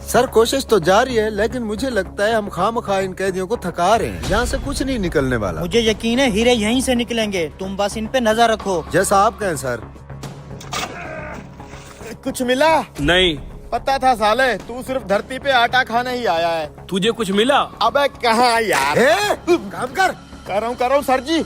Sir कोशिश तो जारी है, लेकिन मुझे लगता है हम खामखा इन कैदियों को थका रहे हैं। यहाँ से कुछ नहीं निकलने वाला। मुझे यकीन है हीरे यहीं से निकलेंगे, तुम बस इन पे नजर रखो। जैसा आप कहें सर। कुछ मिला? नहीं। पता था साले, तू सिर्फ धरती पे आटा खाने ही आया है। तुझे कुछ मिला? अबे कहाँ यार। काम कर रहा हूँ सर जी।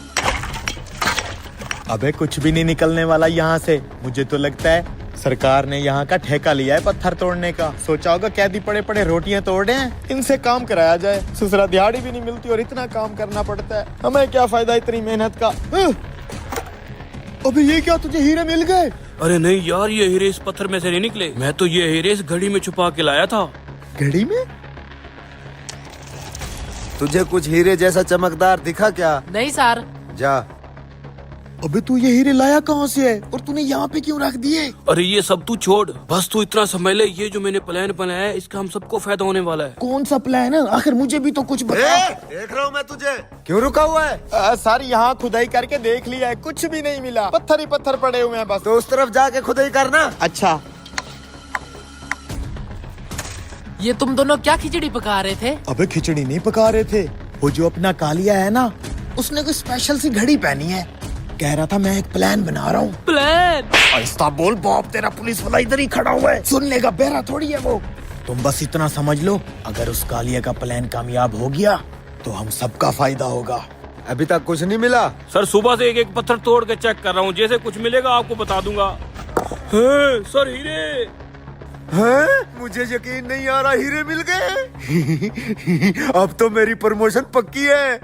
अबे कुछ भी नहीं निकलने वाला यहाँ से। मुझे तो लगता है सरकार ने यहाँ का ठेका लिया है पत्थर तोड़ने का। सोचा होगा कैदी पड़े पड़े रोटियां तोड़ रहे हैं, इनसे काम कराया जाए। ससुरा दिहाड़ी भी नहीं मिलती और इतना काम करना पड़ता है। हमें क्या फायदा इतनी मेहनत का। अबे ये क्या, तुझे हीरे मिल गए? अरे नहीं यार, ये हीरे इस पत्थर में से नहीं निकले। मैं तो ये हीरे इस घड़ी में छुपा के लाया था। घड़ी में? तुझे कुछ हीरे जैसा चमकदार दिखा क्या? नहीं सर। जा। अबे तू ये हीरे लाया कहाँ से है और तूने यहाँ पे क्यों रख दिए? अरे ये सब तू छोड़, बस तू इतना समझ ले, ये जो मैंने प्लान बनाया है इसका हम सबको फायदा होने वाला है। कौन सा प्लान है? आखिर मुझे भी तो कुछ बता। देख रहा हूँ मैं तुझे, क्यों रुका हुआ है? सर यहाँ खुदाई करके देख लिया है, कुछ भी नहीं मिला। पत्थर ही पत्थर पड़े हुए हैं बस। तो उस तरफ जाके खुदाई करना। अच्छा। ये तुम दोनों क्या खिचड़ी पका रहे थे? अबे खिचड़ी नहीं पका रहे थे, वो जो अपना कालिया है ना, उसने कोई स्पेशल सी घड़ी पहनी है। कह रहा था मैं एक प्लान बना रहा हूँ। प्लान? आहिस्ता बोल बाप, तेरा पुलिस वाला इधर ही खड़ा हुआ है, सुन लेगा, बेरा थोड़ी है वो। तुम बस इतना समझ लो, अगर उस कालिया का प्लान कामयाब हो गया तो हम सबका फायदा होगा। अभी तक कुछ नहीं मिला सर, सुबह से एक एक पत्थर तोड़ के चेक कर रहा हूँ, जैसे कुछ मिलेगा आपको बता दूंगा। सर हीरे हैं? मुझे यकीन नहीं आ रहा, हीरे मिल गए। अब तो मेरी प्रमोशन पक्की है।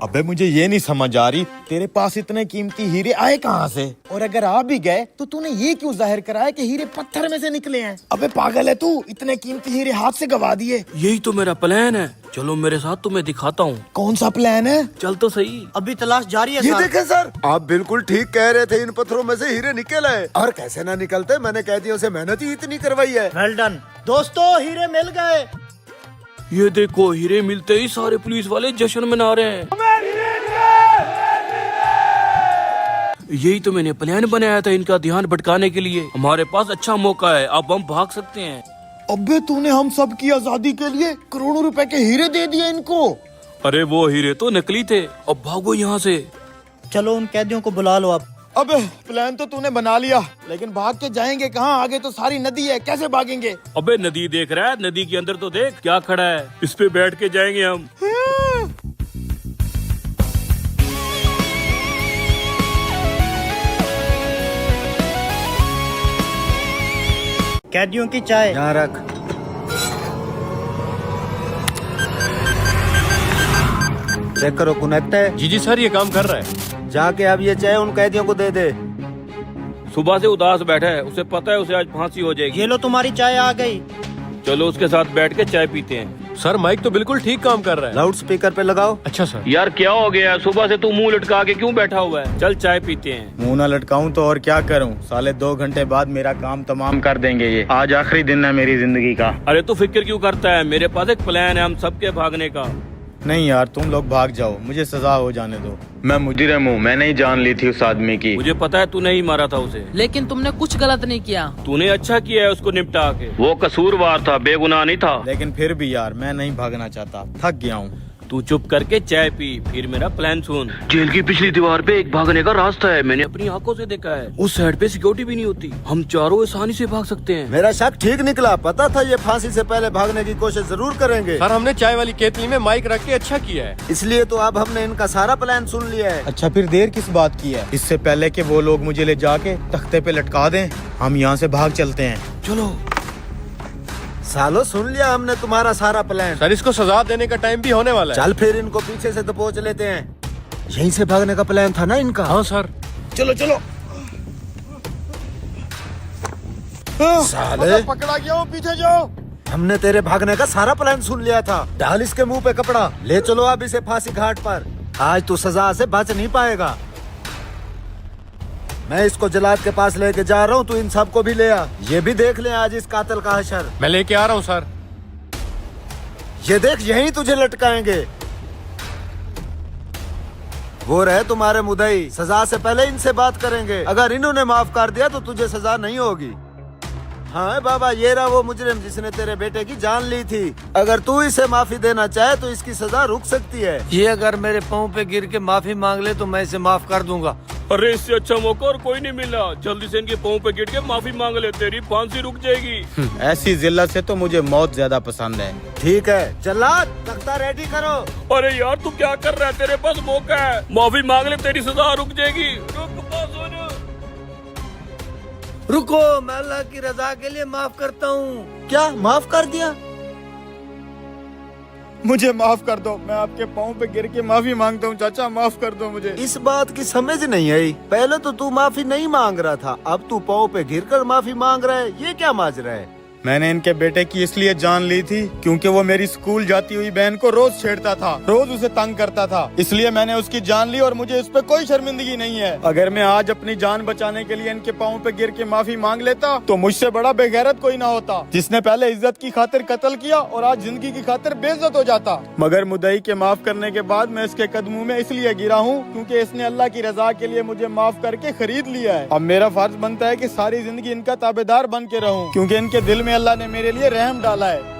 अबे मुझे ये नहीं समझ आ रही, तेरे पास इतने कीमती हीरे आए कहाँ से? और अगर आ भी गए तो तूने ये क्यों जाहिर कराया कि हीरे पत्थर में से निकले हैं? अबे पागल है तू, इतने कीमती हीरे हाथ से गवा दिए। यही तो मेरा प्लान है, चलो मेरे साथ, तुम्हें दिखाता हूँ। कौन सा प्लान है? चल तो सही। अभी तलाश जारी है ये सर। देखें सर, आप बिल्कुल ठीक कह रहे थे, इन पत्थरों में से हीरे निकल आए। और कैसे ना निकलते, मैंने कैदियों से मेहनत ही इतनी करवाई है। वेल डन दोस्तों, हीरे मिल गए। ये देखो, हीरे मिलते ही सारे पुलिस वाले जश्न मना रहे हैं। यही तो मैंने प्लान बनाया था इनका ध्यान भटकाने के लिए। हमारे पास अच्छा मौका है, अब हम भाग सकते हैं। अबे तूने हम सब की आजादी के लिए करोड़ों रुपए के हीरे दे दिए इनको। अरे वो हीरे तो नकली थे, अब भागो यहाँ से। चलो उन कैदियों को बुला लो अब। अबे प्लान तो तूने बना लिया, लेकिन भाग के जाएंगे कहाँ? आगे तो सारी नदी है, कैसे भागेंगे? अबे नदी देख रहा है, नदी के अंदर तो देख क्या खड़ा है, इस पे बैठ के जाएंगे हम। कैदियों की चाय यहाँ रख। चेक करो, कनेक्ट है। जी सर, ये काम कर रहा है। जाके अब ये चाय उन कैदियों को दे दे। सुबह से उदास बैठा है, उसे पता है उसे आज फांसी हो जाएगी। ये लो तुम्हारी चाय आ गई। चलो उसके साथ बैठ के चाय पीते हैं। सर माइक तो बिल्कुल ठीक काम कर रहा है। लाउड स्पीकर पे लगाओ। अच्छा सर। यार क्या हो गया, सुबह से तू मुंह लटका के क्यों बैठा हुआ है? चल चाय पीते हैं। मुंह न लटकाऊं तो और क्या करूं? साले 2 घंटे बाद मेरा काम तमाम कर देंगे ये। आज आखिरी दिन है मेरी जिंदगी का। अरे तू फिक्र क्यों करता है, मेरे पास एक प्लान है हम सबके भागने का। नहीं यार, तुम लोग भाग जाओ, मुझे सजा हो जाने दो। मैं मुजरिम हूँ, मैंने ही जान ली थी उस आदमी की। मुझे पता है तूने ही मारा था उसे। लेकिन तुमने कुछ गलत नहीं किया। तूने अच्छा किया है उसको निपटा के, वो कसूरवार था, बेगुनाह नहीं था। लेकिन फिर भी यार मैं नहीं भागना चाहता, थक गया हूँ। तू चुप करके चाय पी, फिर मेरा प्लान सुन। जेल की पिछली दीवार पे एक भागने का रास्ता है, मैंने अपनी आंखों से देखा है। उस साइड पे सिक्योरिटी भी नहीं होती, हम चारों आसानी से भाग सकते हैं। मेरा शक ठीक निकला, पता था ये फांसी से पहले भागने की कोशिश जरूर करेंगे। सर हमने चाय वाली केतली में माइक रख के अच्छा किया है। इसलिए तो अब हमने इनका सारा प्लान सुन लिया है। अच्छा फिर देर किस बात की है? इससे पहले कि वो लोग मुझे ले जाके तख्ते पे लटका दें, हम यहाँ से भाग चलते हैं। चलो। सालो सुन लिया हमने तुम्हारा सारा प्लान। सर इसको सजा देने का टाइम भी होने वाला है। चल फिर इनको पीछे से दबोच लेते हैं। यहीं से भागने का प्लान था ना इनका? हाँ सर। चलो चलो। साले पकड़ा गया हूँ, पीछे जाओ। हमने तेरे भागने का सारा प्लान सुन लिया था। डाल इसके मुंह पे कपड़ा, ले चलो अब इसे फांसी घाट पर। आज तू सजा से बच नहीं पाएगा। मैं इसको जलाद के पास लेके जा रहा हूँ, तू इन सबको भी ले आ। ये भी देख ले आज इस कातिल का हशर। मैं लेके आ रहा हूँ सर। ये देख, यहीं तुझे लटकाएंगे। वो रहे तुम्हारे मुदई, सजा से पहले इनसे बात करेंगे। अगर इन्होंने माफ कर दिया तो तुझे सजा नहीं होगी। हाँ बाबा, ये रहा वो मुजरिम जिसने तेरे बेटे की जान ली थी। अगर तू इसे माफी देना चाहे तो इसकी सजा रुक सकती है। ये अगर मेरे पाँव पे गिर के माफी मांग ले तो मैं इसे माफ कर दूंगा। अरे इससे अच्छा मौका और कोई नहीं मिला। जल्दी से इनके पाँव पे गिर के माफी मांग ले, तेरी फांसी रुक जाएगी। ऐसी जिल्लत से तो मुझे मौत ज्यादा पसंद है। ठीक है जल्लाद, तख्ता रेडी करो। अरे यार तू क्या कर रहा है, तेरे पास मौका है, माफी मांग ले, तेरी सजा रुक जाएगी। रुक बस हो जा। रुको, मैं अल्लाह की रजा के लिए माफ करता हूँ। क्या माफ कर दिया? मुझे माफ कर दो, मैं आपके पाँव पे गिर के माफी मांगता हूँ चाचा, माफ कर दो मुझे। इस बात की समझ नहीं आई। पहले तो तू माफी नहीं मांग रहा था, अब तू पाँव पे गिरकर माफी मांग रहा है। ये क्या माजरा है? मैंने इनके बेटे की इसलिए जान ली थी क्योंकि वो मेरी स्कूल जाती हुई बहन को रोज छेड़ता था, रोज उसे तंग करता था, इसलिए मैंने उसकी जान ली और मुझे इस पे कोई शर्मिंदगी नहीं है। अगर मैं आज अपनी जान बचाने के लिए इनके पाँव पे गिर के माफी मांग लेता तो मुझसे बड़ा बेगैरत कोई ना होता, जिसने पहले इज्जत की खातिर कत्ल किया और आज जिंदगी की खातिर बेइज्जत हो जाता। मगर मुद्दई के माफ करने के बाद मैं इसके कदमों में इसलिए गिरा हूँ क्योंकि इसने अल्लाह की रजा के लिए मुझे माफ करके खरीद लिया है। अब मेरा फर्ज बनता है कि सारी जिंदगी इनका ताबेदार बन के रहूं, क्योंकि इनके दिल में अल्लाह ने मेरे लिए रहम डाला है।